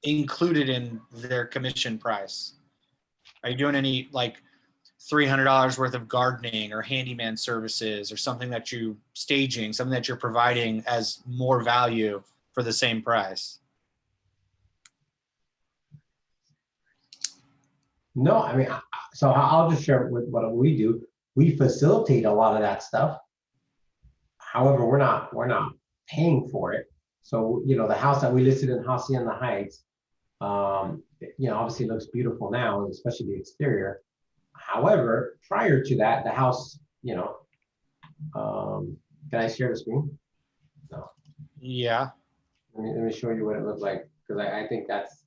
included in their commission price? Are you doing any like $300 worth of gardening or handyman services or something that you staging, something that you're providing as more value for the same price? no, I mean, so I'll just share with what we do. We facilitate a lot of that stuff. However, we're not paying for it. So, the house that we listed in Hacienda Heights, obviously looks beautiful now, especially the exterior. However, prior to that, the house, can I share the screen? No. Yeah. Let me show you what it looked like, because I think that's,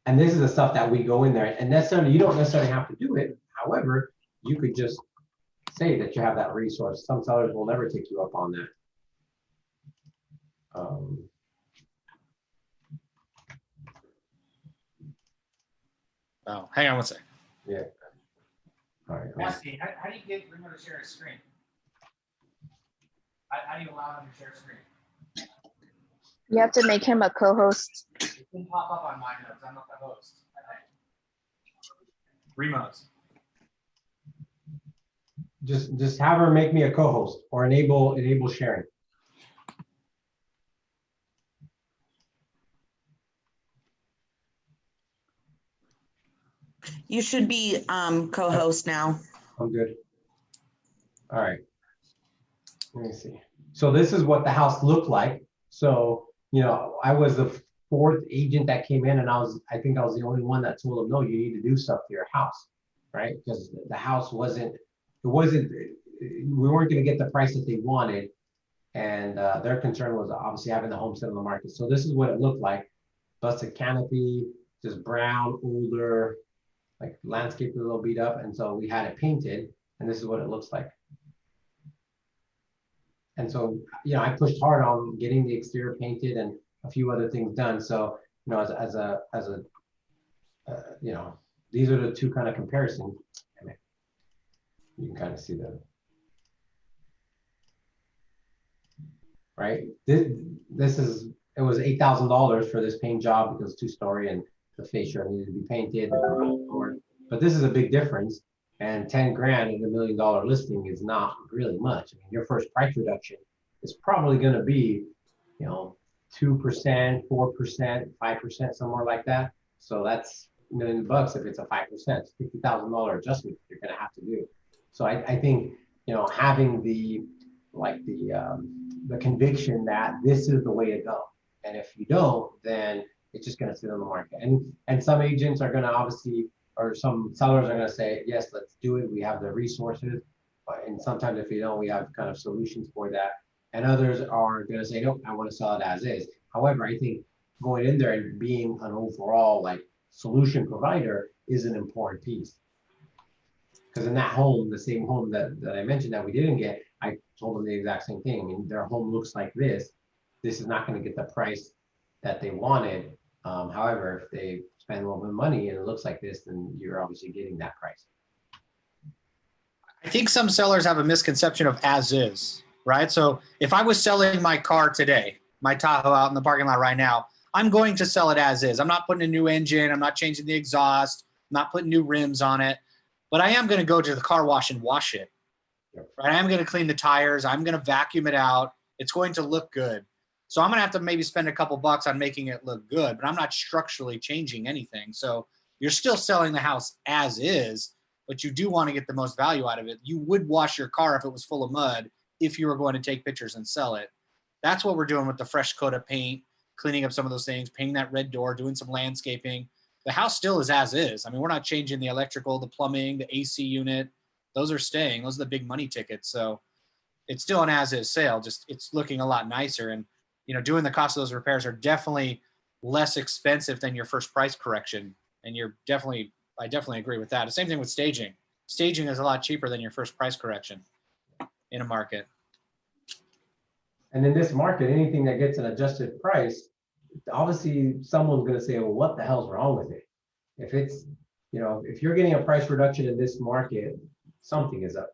and this is the stuff that we go in there, and necessarily, you don't necessarily have to do it. However, you could just say that you have that resource. Some sellers will never take you up on that. Oh, hang on one second. Yeah. All right. Rusty, how do you get remote to share a screen? How do you allow them to share a screen? You have to make him a co-host. It didn't pop up on my notes. I'm not the host. Remotes. Just have her make me a co-host or enable sharing. You should be co-host now. I'm good. All right. Let me see. So this is what the house looked like. So, you know, I was the fourth agent that came in, and I think I was the only one that told them, no, you need to do stuff to your house, right? Because the house we weren't going to get the price that they wanted. And their concern was obviously having the home sit on the market. So this is what it looked like. Busted canopy, just brown, older, like landscape a little beat up. And so we had it painted, and this is what it looks like. And so, you know, I pushed hard on getting the exterior painted and a few other things done. So, you know, you know, these are the two kind of comparisons. You can kind of see them. Right? It was $8,000 for this paint job because it's 2-story and the fascia needed to be painted. But this is a big difference. And 10 grand in $1 million listing is not really much. I mean, your first price reduction is probably going to be, you know, 2%, 4%, 5%, somewhere like that. So that's $1 million if it's a 5%, $50,000 adjustment you're going to have to do. So I think, you know, having the conviction that this is the way to go. And if you don't, then it's just going to sit on the market. And some agents are going to obviously, or some sellers are going to say, yes, let's do it. We have the resources. And sometimes if you don't, we have kind of solutions for that. And others are going to say, nope, I want to sell it as is. However, I think going in there and being an overall like solution provider is an important piece. Because in that home, the same home that I mentioned that we didn't get, I told them the exact same thing. I mean, their home looks like this. This is not going to get the price that they wanted. However, if they spend a little bit of money and it looks like this, then you're obviously getting that price. I think some sellers have a misconception of as is, right? So if I was selling my car today, my Tahoe out in the parking lot right now, I'm going to sell it as is. I'm not putting a new engine. I'm not changing the exhaust. I'm not putting new rims on it. But I am going to go to the car wash and wash it. Right? I am going to clean the tires. I'm going to vacuum it out. It's going to look good. So I'm going to have to maybe spend a couple bucks on making it look good, but I'm not structurally changing anything. So you're still selling the house as is, but you do want to get the most value out of it. You would wash your car if it was full of mud, if you were going to take pictures and sell it. That's what we're doing with the fresh coat of paint, cleaning up some of those things, painting that red door, doing some landscaping. The house still is as is. I mean, we're not changing the electrical, the plumbing, the AC unit. Those are staying. Those are the big money tickets. So it's still an as is sale, just it's looking a lot nicer. And, you know, doing the cost of those repairs are definitely less expensive than your first price correction. And I definitely agree with that. The same thing with staging. Staging is a lot cheaper than your first price correction in a market. And in this market, anything that gets an adjusted price, obviously someone's going to say, well, what the hell's wrong with it? If it's, you know, if you're getting a price reduction in this market, something is up,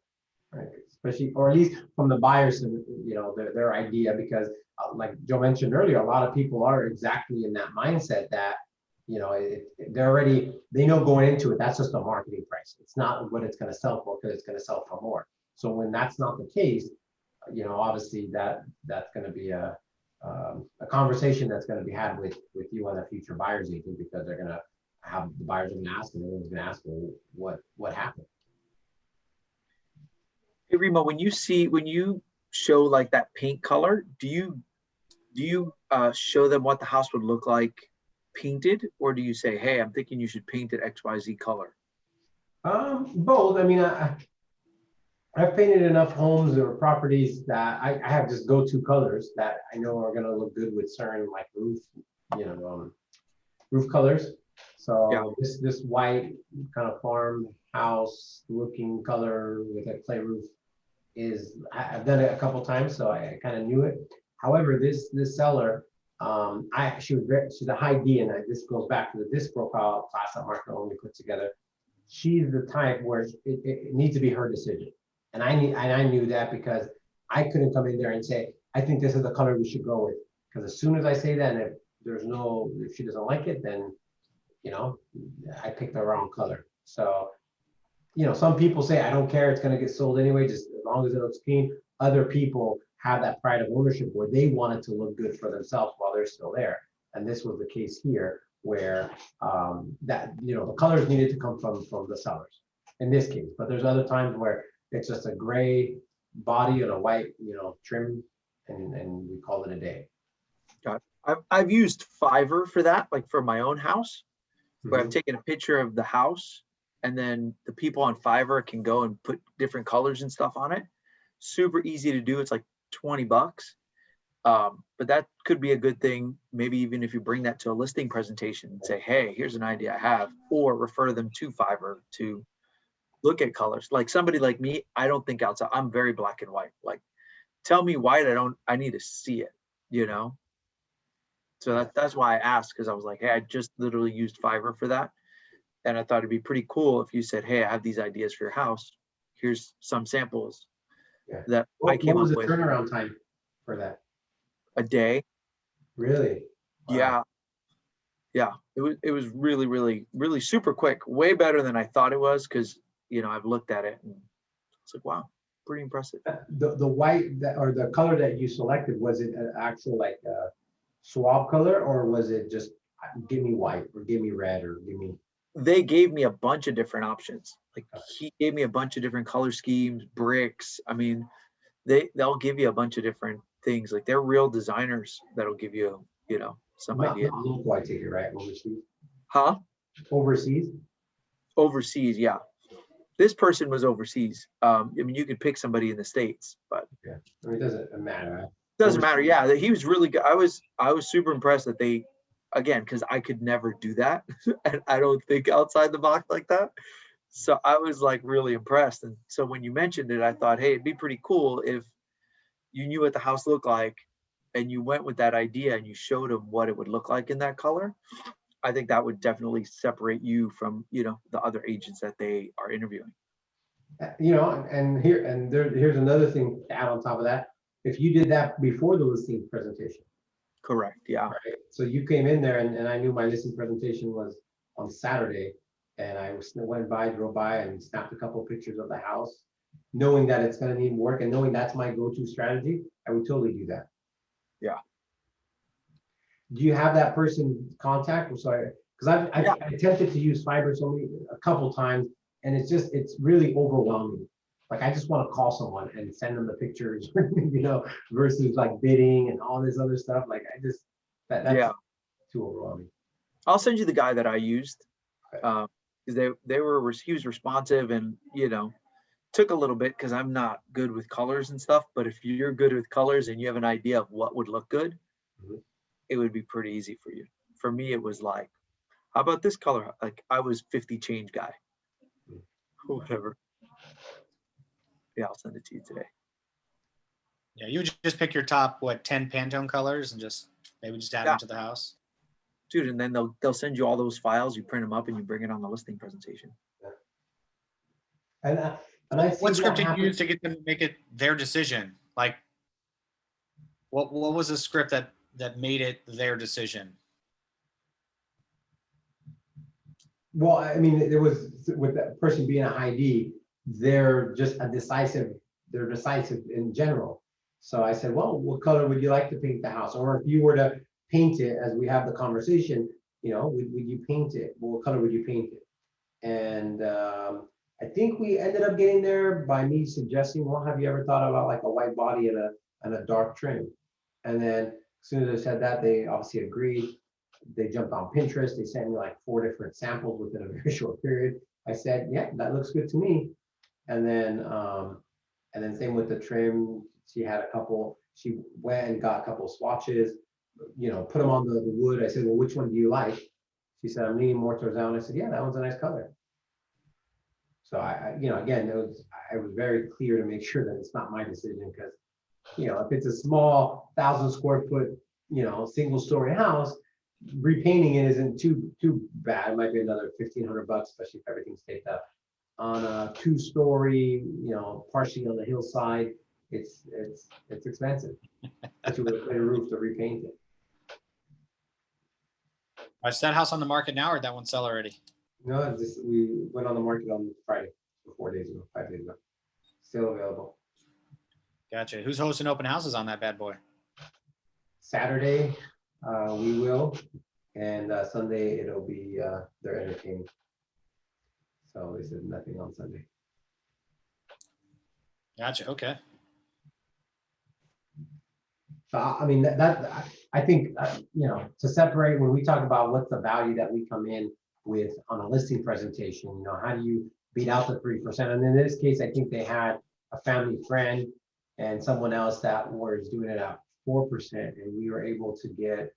right? Especially, or at least from the buyers, and you know, their idea, because like Joe mentioned earlier, a lot of people are exactly in that mindset that, you know, they know going into it, that's just a marketing price. It's not what it's going to sell for, because it's going to sell for more. So when that's not the case, you know, obviously that's going to be a conversation that's going to be had with you on a future buyer's agent, because they're going to have, the buyers are going to ask, and everyone's going to ask, well, what happened? Hey, Remo, when you show like that paint color, do you show them what the house would look like painted, or do you say, hey, I'm thinking you should paint it XYZ color? Both. I mean, I've painted enough homes or properties that I have just go-to colors that I know are going to look good with certain like roof, you know, roof colors. So yeah, this white kind of farmhouse looking color with a clay roof I've done it a couple times, so I kind of knew it. However, this seller, she's a high D, and this goes back to the disc profile class that Mark only put together. she's the type where it needs to be her decision. And I knew that because I couldn't come in there and say, I think this is the color we should go with. Because as soon as I say that, and if she doesn't like it, then, I picked the wrong color. So, some people say, I don't care, it's gonna get sold anyway, just as long as it looks clean. Other people have that pride of ownership where they want it to look good for themselves while they're still there. And this was the case here where the colors needed to come from the sellers in this case. But there's other times where it's just a gray body and a white, trim, and we call it a day. I've used Fiverr for that, like for my own house, where I've Mhm. taken a picture of the house and then the people on Fiverr can go and put different colors and stuff on it. Super easy to do. It's like $20. But that could be a good thing. Maybe even if you bring that to a listing presentation and say, hey, here's an idea I have, or refer them to Fiverr to look at colors. Like somebody like me, I don't think outside. I'm very black and white. Like, tell me white, I need to see it, So that's why I asked, because I was like, hey, I just literally used Fiverr for that. And I thought it'd be pretty cool if you said, hey, I have these ideas for your house. Here's some samples Yeah. that I What came was up the with. turnaround time for that? A day. Really? Wow. Yeah. It was really, really, really super quick. Way better than I thought it was, because I've looked at it and it's like, wow, pretty impressive. The white or the color that you selected, was it an actual swab color, or was it just give me white or give me red or give me? They gave me a bunch of different options. Like he gave me a bunch of different color schemes, bricks. I mean, they'll give you a bunch of different things. Like they're real designers that'll give you, some Not idea. local, I take it, right? Overseas. Huh? Overseas. Overseas, yeah. This person was overseas. You could pick somebody in the States, but Yeah, I mean, it doesn't matter. doesn't matter. Yeah, he was really good. I was super impressed that they, again, because I could never do that, and I don't think outside the box like that. So I was like really impressed. And so when you mentioned it, I thought, hey, it'd be pretty cool if you knew what the house looked like, and you went with that idea and you showed them what it would look like in that color. I think that would definitely separate you from the other agents that they are interviewing. And here's another thing to add on top of that. If you did that before the listing presentation, Correct. Yeah. right? So you came in there and I knew my listing presentation was on Saturday, and I drove by and snapped a couple pictures of the house, knowing that it's going to need work and knowing that's my go-to strategy. I would totally do that. Yeah. Do you have that person contact? I'm sorry, because I attempted to use Fiverr a couple times, and it's really overwhelming. Like I just want to call someone and send them the pictures, versus like bidding and all this other stuff. Like that's too overwhelming. I'll send you the guy that I used. Because he was responsive and took a little bit because I'm not good with colors and stuff. But if you're good with colors and you have an idea of what would look good, it would be pretty easy for you. For me, it was like, how about this color? Like I was 50 change guy. Whatever. Yeah, I'll send it to you today. Yeah, you would just pick your top 10 Pantone colors and just add them to the house. Dude, and then they'll send you all those files. You print them up and you bring it on the listing presentation. And what script did you use to get them to make it their decision? Like, what was the script that made it their decision? Well, I mean, there was, with that person being a high D, they're decisive in general. So I said, well, what color would you like to paint the house? Or if you were to paint it as we have the conversation, would you paint it? What color would you paint it? And I think we ended up getting there by me suggesting, well, have you ever thought about like a white body and a dark trim? And then as soon as I said that, they obviously agreed. They jumped on Pinterest. They sent me like 4 different samples within a very short period. I said, yeah, that looks good to me. And then same with the trim. She went and got a couple of swatches, put them on the wood. I said, well, which one do you like? She said, I'm leaning more towards that one. I said, yeah, that one's a nice color. So again, I was very clear to make sure that it's not my decision, because, if it's a small 1,000 square foot, single story house, repainting it isn't too bad. It might be another $1,500, especially if everything's taped up. On a 2-story, partially on the hillside, it's expensive. Especially with a clear roof to repaint it. Is that house on the market now, or that one sell already? No, we went on the market on Friday, 5 days ago. Still available. Gotcha. Who's hosting open houses on that bad boy? Saturday, we will, and Sunday it'll be they're entertaining. So this is nothing on Sunday. Gotcha. Okay. So I mean I think to separate when we talk about what's the value that we come in with on a listing presentation, how do you beat out the 3%? And in this case, I think they had a family friend and someone else that was doing it at 4%, and we were able to get,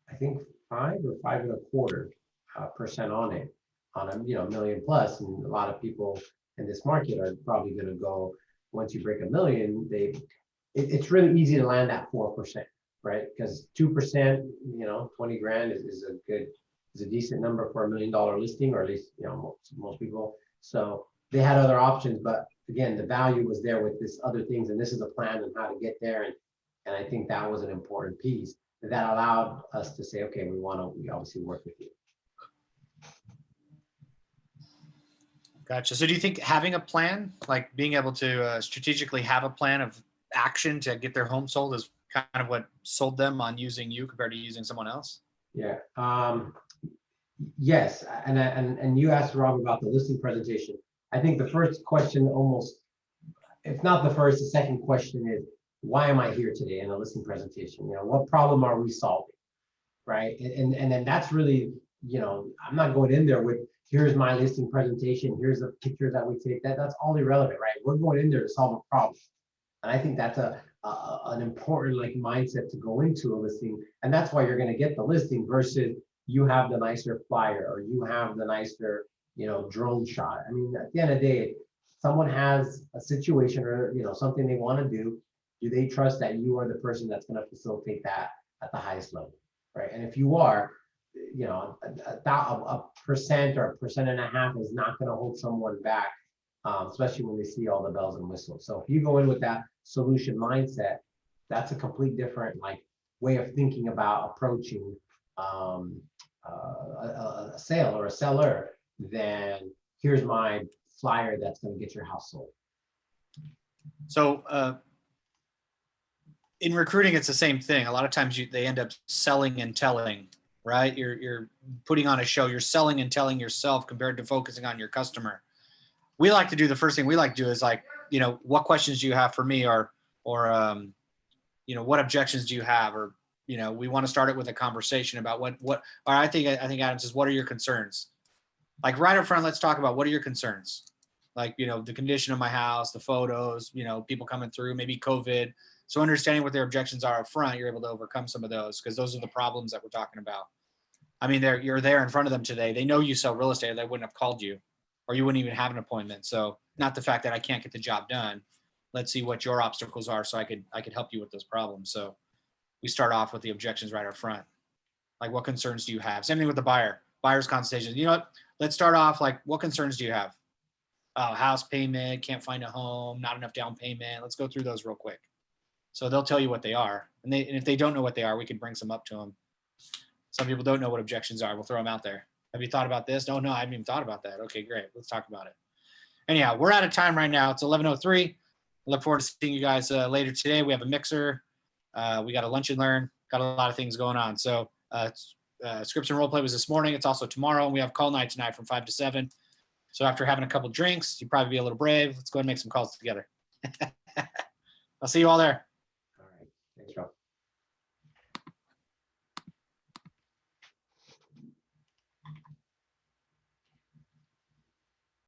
I think 5 or 5.25% on it, on a million plus. And a lot of people in this market are probably going to go, once you break $1 million, it's really easy to land that 4%, right? Because 2%, 20 grand is a decent number for $1 million listing, or at least most people. So they had other options, but again, the value was there with this other things, and this is a plan on how to get there. And I think that was an important piece that allowed us to say, okay, we obviously work with you. Gotcha. So do you think having a plan, like being able to strategically have a plan of action to get their home sold, is kind of what sold them on using you compared to using someone else? Yeah. Yes. And you asked Rob about the listing presentation. I think the first question, almost, if not the first, the second question is, why am I here today in a listing presentation? What problem are we solving? Right. And then that's really, I'm not going in there with, here's my listing presentation, here's the pictures that we take. That's all irrelevant, right? We're going in there to solve a problem. And I think that's an important mindset to go into a listing. And that's why you're going to get the listing versus you have the nicer flyer, or you have the nicer, drone shot. I mean, at the end of the day, someone has a situation or, something they want to do they trust that you are the person that's going to facilitate that at the highest level, right? And if you are, a percent or 1.5% is not going to hold someone back, especially when they see all the bells and whistles. So if you go in with that solution mindset, that's a complete different way of thinking about approaching a sale or a seller than here's my flyer that's going to get your house sold. So in recruiting, it's the same thing. A lot of times they end up selling and telling, right? You're putting on a show, you're selling and telling yourself compared to focusing on your customer. We like to do, the first thing we like to do is what questions do you have for me, or what objections do you have? Or, we want to start it with a conversation about or I think Adam says, what are your concerns? Right up front, let's talk about, what are your concerns? The condition of my house, the photos, people coming through, maybe COVID. So understanding what their objections are up front, you're able to overcome some of those, because those are the problems that we're talking about. I mean, you're there in front of them today. They know you sell real estate, or they wouldn't have called you, or you wouldn't even have an appointment. So not the fact that I can't get the job done. Let's see what your obstacles are, so I could help you with those problems. So we start off with the objections right up front. What concerns do you have? Same thing with the buyer's consultation. Let's start off what concerns do you have? House payment, can't find a home, not enough down payment. Let's go through those real quick. So they'll tell you what they are. And if they don't know what they are, we can bring some up to them. Some people don't know what objections are. We'll throw them out there. Have you thought about this? No, I haven't even thought about that. Okay, great. Let's talk about it. Anyhow, we're out of time right now. It's 11:03. I look forward to seeing you guys later today. We have a mixer. We got a lunch and learn. Got a lot of things going on. So Scripts and Roleplay was this morning. It's also tomorrow. And we have call night tonight from 5 to 7. So after having a couple drinks, you'll probably be a little brave. Let's go ahead and make some calls together. I'll see you all there.